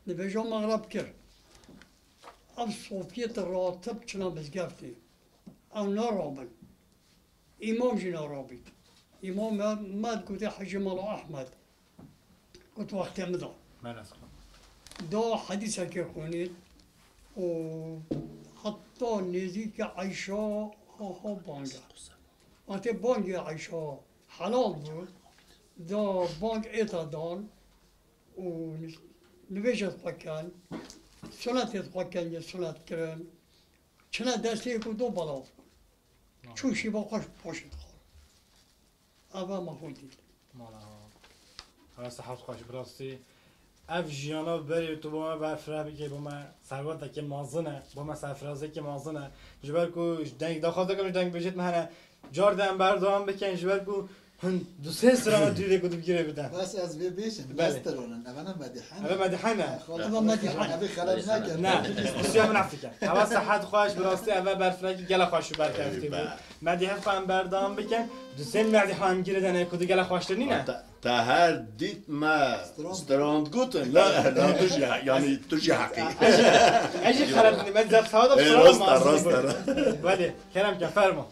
Speaker 3: نویجا مغرب کرد اب صوفیت راتب چنا بزگفتی او نارابن امام جنا رابید امام ماد قلت حجي مالو احمد قلت وقت مضى دو حديثة كيخونيت وحتى نزيك عيشة ها بانجا وقت بانجا عيشة حلال بود دو بانج ايتا دان ونبيجت قكان سنة قكان يا سنة كرن چنا دستي كو دو بلاو چون شيبا خوش پوشت اول ما خودید
Speaker 2: مالا صحت خوش براستی اف جیانا بری تو با ما برفره بگی با ما سرگات که مازنه با ما سرفرازه که مازنه جبر کو دنگ داخل دکم دنگ بجت مهنه جار دم بردام بکن جبر کو هن دو سه سرما دیده کدوم گیره بدن
Speaker 5: بس از بی بیشن بسترونن اولا مدحنه
Speaker 2: اولا مدحنه
Speaker 3: اولا مدحنه
Speaker 5: ابي خراب نکرد
Speaker 2: نه بسیار من افکن اول صحت خوش براستی اول برفره که گله خوش برکفتی بود مدحن خواهم بردام بکن دو سه مدحن گیره دنه کدو گله خوش ترنی نه
Speaker 1: تا هر دیت ما استراند گوتن لا لا تجي يعني تجي حقيقي
Speaker 2: اجي خربني ما زاد سواد بصراحه
Speaker 1: راست
Speaker 2: ولی کرم که فرما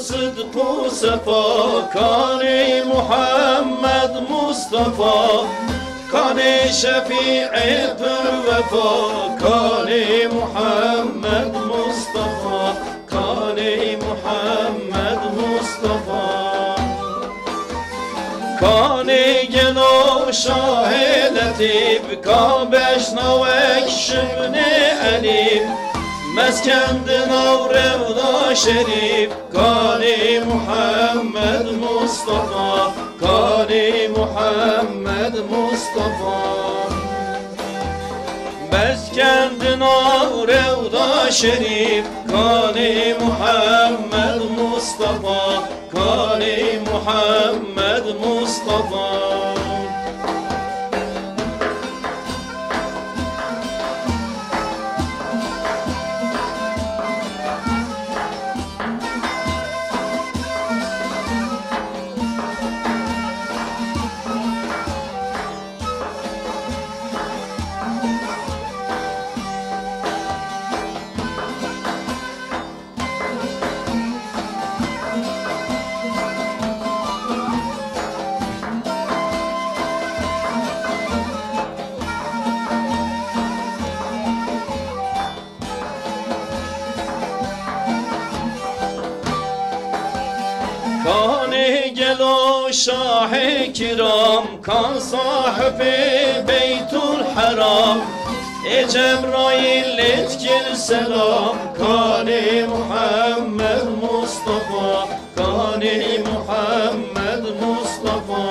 Speaker 4: صدق وصفا كان محمد مصطفى كان شفيع الوفا كان محمد مصطفى كان محمد مصطفى كان جنو شاه لطيف كابش نوك شبن أليف مسكن نور رضا شريف كان محمد مصطفى كان محمد مصطفى مسكن نور رضا شريف كان محمد مصطفى كان محمد مصطفى گلو شاه کرام کان صاحب بیت الحرام ای جبرائیل لتکل سلام کان محمد مصطفى کان محمد مصطفى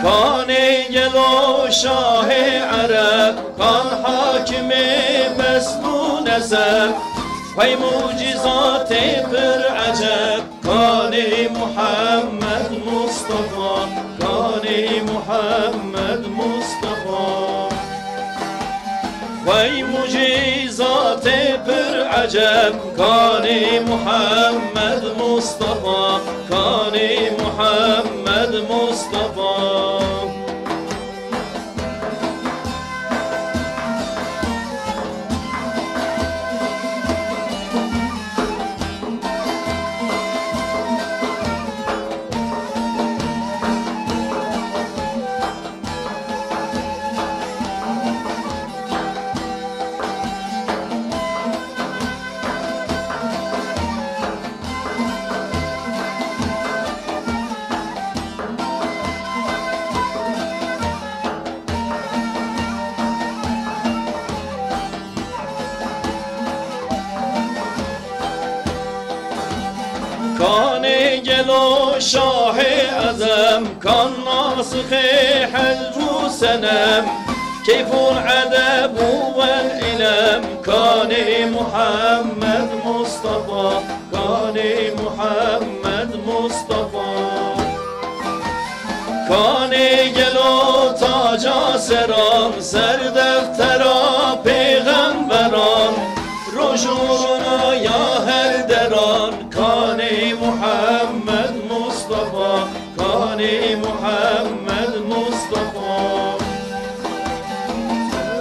Speaker 4: کان گلو شاه عرب کان حاکم مسنو نسب وی معجزات پر عجب کان محمد مصطفى کان محمد مصطفى وی معجزات پر عجب کان محمد مصطفى کان محمد مصطفى کان گلو شاه اعظم کان ناسخ حج و سنم کیف العدب والعلم کان محمد مصطفى کان محمد مصطفى کان گلو تاج آسران سر دفترا پیغمبران رجورنا یا هر دران کان محمد مصطفى کان محمد مصطفى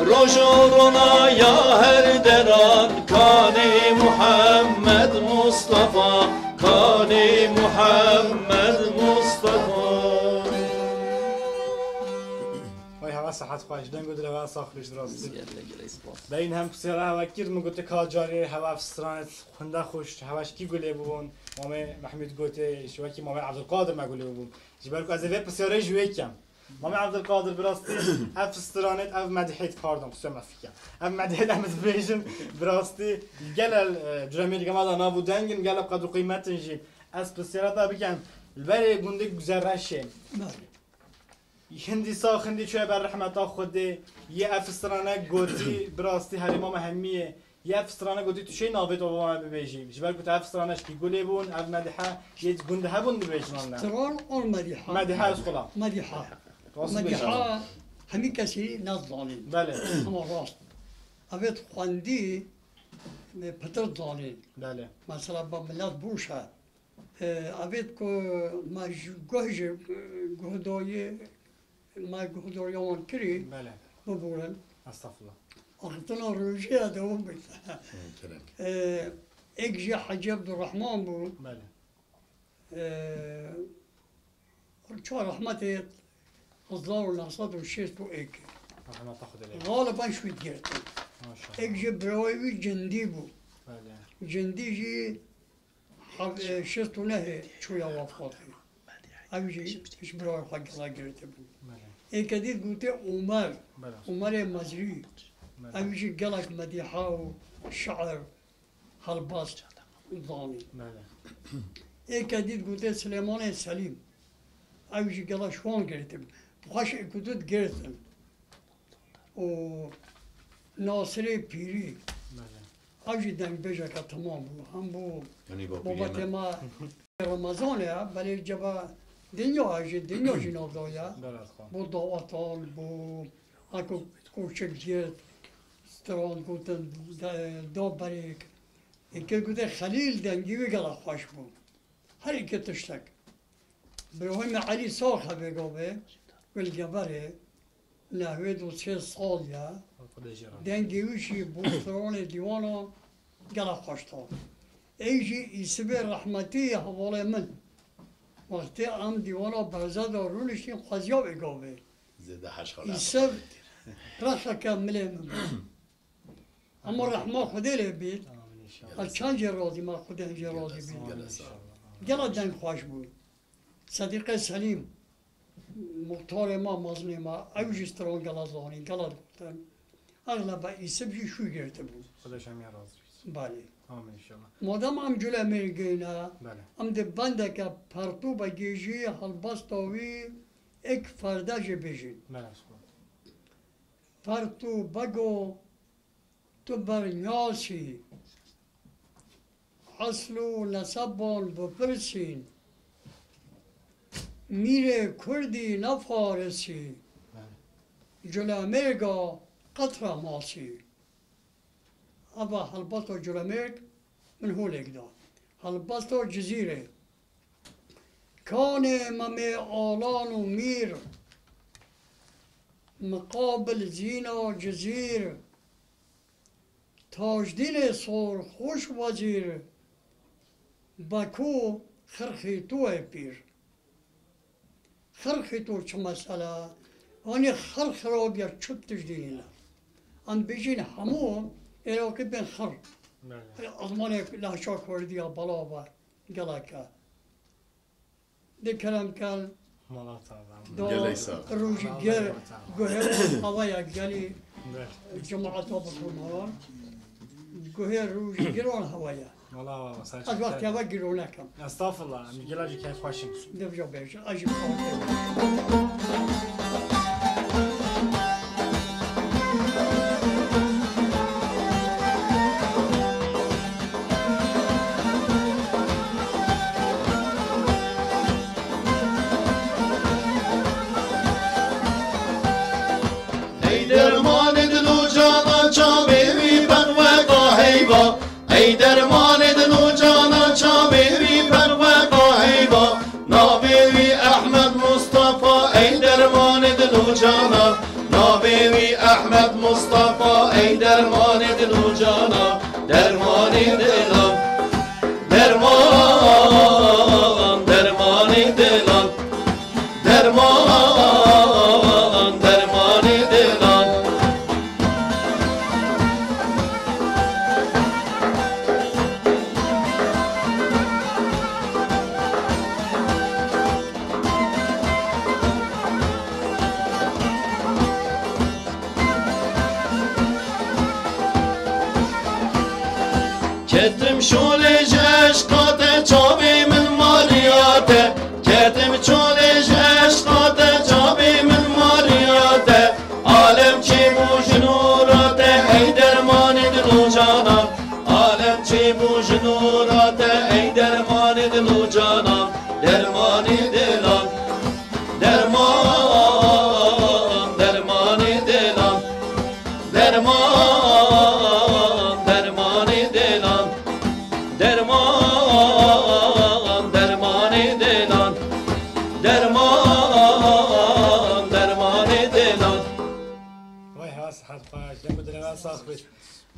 Speaker 4: رجورنا یا هر دران کان محمد مصطفى کان محمد مصطفى
Speaker 2: صحت خواهش دنگو دل هوا ساخرش دراستی به این هم پسیاره هوا کیر مگوته کاجاری هوا افسرانت خونده خوش هواش کی گله بون مامه محمود گوته شوکی مامه عبدالقادر مگوله بون جبر کو از وی پسیاره جوی کم مامه عبدالقادر براستی افسرانت او مدحیت پاردون قسم افکم او مدحیت امز بیشن براستی گل جرمیر گمادا نابو دنگن گل قدر قیمت جیم از پسیاره تا بگم البری گنده گذرشه هندی ساخندی چه بر رحمت خودی یه افسرانه گوتی براستی حریمام همیه یه افسرانه گوتی تو چه نابت آوام ببیجیم جبر گوت افسرانش کی گلی بون اف مدحه یه گنده ها بون ببیجن نه
Speaker 3: تران اون مدحه
Speaker 2: مدحه از خلا
Speaker 3: مدحه همی کسی نزدانی
Speaker 2: بله
Speaker 3: اما راست اوید خواندی پتر دانی
Speaker 2: بله
Speaker 3: مثلا با ملت بوشه اوید که ما گهدای ما گهدایان کری
Speaker 2: بله
Speaker 3: ببورن
Speaker 2: استغفرالله
Speaker 3: اختنا روشی دوم بیت ایک جی حجی عبدالرحمن بود
Speaker 2: بله
Speaker 3: چه رحمت 1906 بود ایک
Speaker 2: رحمت خدا له
Speaker 3: غالبا شوید گرفتن
Speaker 2: ماشاءالله
Speaker 3: ایک جی برایوی جندی بود
Speaker 2: بله
Speaker 3: جندی جی 69 چویا وفات اوی جی اش برای خواهد گلا گرفته بود ایک دید گوته عمر مزری اوی جی گلک مدیحه و شعر هلباس دانی ایک دید گوته سلیمان سلیم اوی جی گلا شوان گرفته بود بخواش اکودت گرفتن و ناصر پیری اوی دنگ بیجا که تمام بود هم بود بابت ما رمضانه ولی جبا دنیا جنابدایا با دعوتان با اکو کوچکیت ستران گوتن دو بریک اینکه گوته خلیل دنگی بگلا خوش بود هر اینکه تشتک برای علی ساخه بگوه بالجبره نحوه 2-3 سال یا دنگی وشی بوستران دیوانا گلا خوش تا ایجی ایسبه رحمتی حواله من وقتی هم دیوانا برزه دارونشتیم خوزیا بگاوه
Speaker 1: زده حش خاله
Speaker 3: ایسب رخه کمله من اما رحمه خوده لی بید از چند جه راضی ما خوده هنجه راضی بید گلا دن خوش بود صدیق سلیم مختار ما مزنی ما اوجسترون گلا زانی گلا دکتن اغلب ایسبی شو گرفته بود
Speaker 2: خودش هم راضی
Speaker 3: بله
Speaker 2: آمین شما
Speaker 3: مادام ام جل امریکینا
Speaker 2: بله
Speaker 3: ام ده بنده که پرتو بگیجی هلبستاوی ایک فردا جه بیجین
Speaker 2: بله
Speaker 3: پرتو بگو تو برنیاسی اصلو نسبان بپرسین میره کردی نفارسی جل امریکا قطره ماسی ابا هلبستو جل امریک من هو لقدا هلبستو جزیره كان ممي آلان و مير مقابل زينة جزير تاجدين صور خوش وزير باكو خرخي تو بير خرخي تو چه مسألة واني خرخ رو بير چوب تجدينينا ان بيجين همو اراكي بين خر اضماني لهشا كردية بلابا قلاكا ده کلام کل روزی گر گوهر هوای گلی جماعت ها بکنم گوهر روزی گران هوای از وقتی هوا گرونه کم
Speaker 2: استغفرالله میگه لاجی که خوشیم
Speaker 3: دبجا بیش عجیب خواهد
Speaker 4: ای درمان دل و جانا چاویری پرواقا هیوا نابیوی احمد مصطفى ای درمان دل و جانا نابیوی احمد مصطفى ای درمان دل و جانا درمان دلان درمان درمان دلان درمان درمان دلان كتم شولج عشقات جابي من مالياته كتم شولج عشقات جابي من مالياته عالم چی بوش نوراته ای درمان دلو جانا عالم چی بوش نوراته ای درمان دلو جانا درمان دلان درمان درمان دلان درمان درمان دلان درمان درمان دلان درمان درمان دلان
Speaker 2: وای هاس حد خوش دم بدن ساخت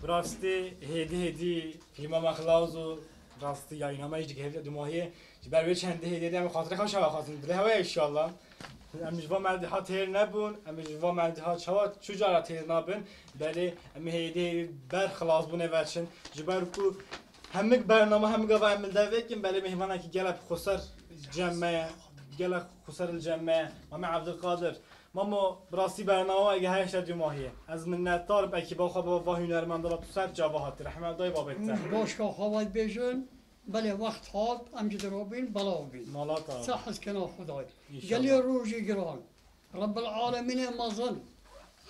Speaker 2: براستی هدی فیلم مخلاوزو راستی یا اینا ماجد که دو ماهیه برای چند هدیه هم خاطر خوش هوا خاطر دل هوا ان شاء الله امجوا مردی ها تیر نبون امجوا مردی ها چوات چجورا تیر نبون بله ام هدیه بر خلاص بونه وچن جبرکو همک برنامه هم قوا عمل دویکیم بله مهمانه که گلب خسر جمعه گلب خسر الجمعه ما عبد القادر مامو براستی برنامه اگه 8 ماهیه از منتدار بکی با خواب و هنرمندان تو سر جواهات رحمت الله بابت
Speaker 3: باشگاه خواد بیشن بله وقت هات امجد روبین بلا بین
Speaker 2: مالاتا
Speaker 3: صح از کنا خدای گلی روزی گران رب العالمین مازن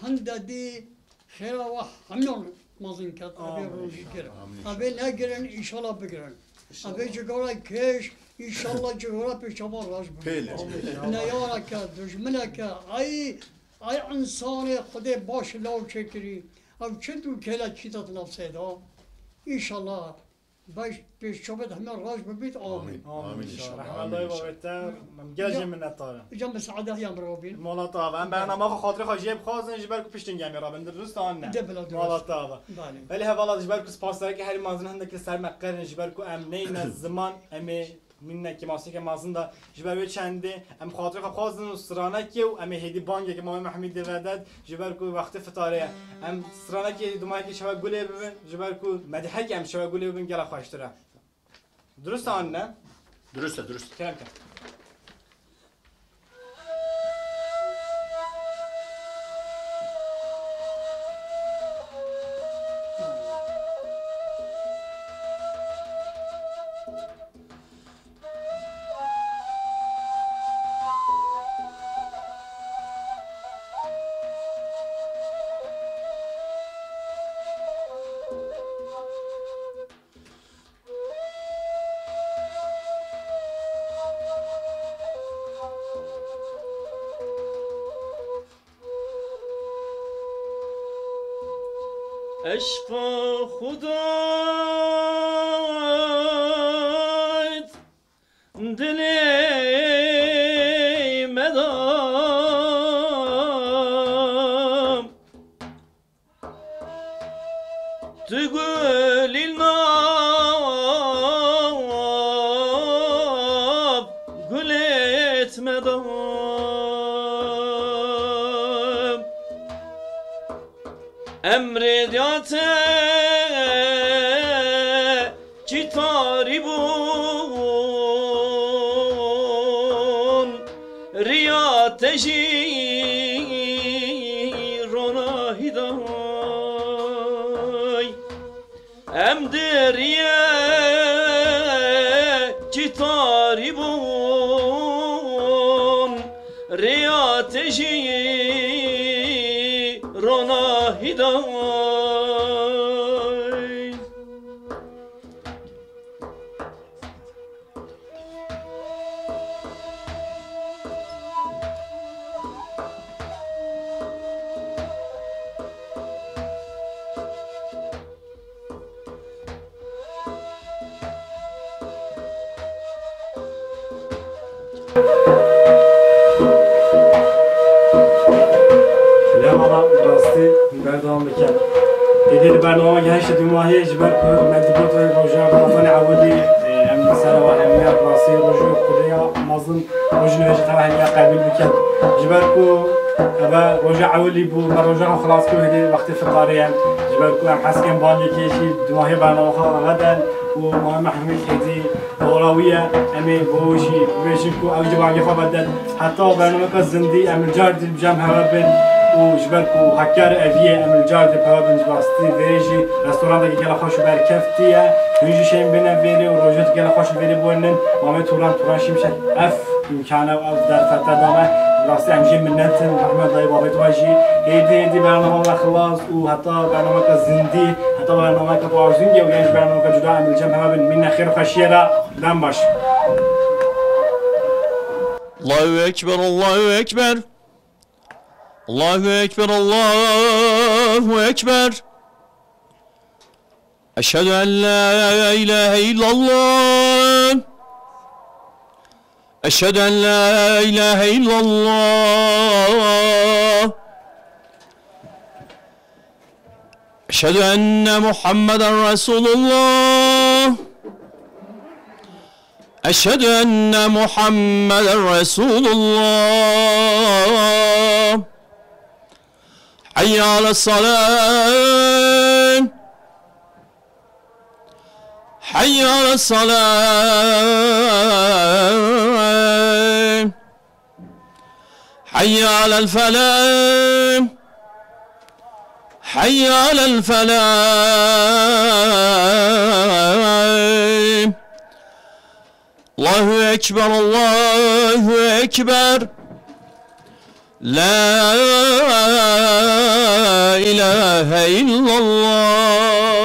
Speaker 3: هند دی خیر و همون مازن کت ابی روزی گران ابی نگرن انشالله بگرن ابی جگرا کش انشالله جگرا پیشوا راج بگیرن نیاره که دشمنه که ای انسان خود باش لو چکری او چه تو کلا چیتات نفسه دا انشالله باش پیش شبت همه راج ببید آمین
Speaker 2: آمین رحمت الله بابت مگه منتدار
Speaker 3: جنب سعاده هم روبین
Speaker 2: مالاتا و برنامه خاطر خواجیب خواستن جبر کو پشتین گمی را بند درست آن نه مالاتا ولی حوالا جبر کو سپاس داره که هر مازن هنده که سر مقرن جبر کو امنین از زمان امی من که ماسی که مازن دا جبر چنده ام خاطر خواستن سرانه که ام هدی بانگ که مام محمد دوادد جبر کو وقت فطاره ام سرانه که دومای که شوا گله ببین جبر کو مدحک ام شوا گله ببین گلا خوشتره درست آن نه
Speaker 1: درسته درست
Speaker 2: كلام كلام
Speaker 4: عشق خدایت دل مدام تو گلی ناب گلت مدام امردیات چی تاری بون ریاتشی روناهی دای ام دریه چی تاری بون ریاتشی روناهی دای
Speaker 2: بردام بکن دیدی برنامه هشت دو ماهی جبر مدبوط روزا رمضان عودی ام سنه و همه راسی روزا خدایا مظلوم روزا نوجه توهنیا قبول بکن جبر کو ابا روزا عودی بو روزا خلاص کو هدی وقت فطاريا جبر کو ام حسكن بالي كيشي دو ماهي برنامه غدا وما محمد هدي دوراويه امي بوشي بيشكو او جبان يفبدل حتى برنامه الزندي ام الجارد الجامعه بين وجبركو هكار أبيه أمل جارد بهابن جباستي فيجي رستوران دقي جل خوش بركفتيه هنجي شيء بينا فيري وروجت جل خوش فيري بونن وامي توران شيمشك أف إمكانه وأف در فتدامه راستي أمجي من نتن رحمة الله بابي تواجي هيدي برنامه خلاص وحتى برنامه الزندي حتى برنامه كبارزنجي وينج برنامه جدا أمل جمع من خير خشيرة دم باش
Speaker 4: الله أكبر الله أكبر الله أكبر الله أكبر أشهد أن لا إله إلا الله أشهد أن لا إله إلا الله أشهد أن محمدا رسول الله أشهد أن محمدا رسول الله حي على الصلاة حي على الصلاة حي على الفلاح حي على الفلاح الله أكبر الله أكبر لا إله إلا الله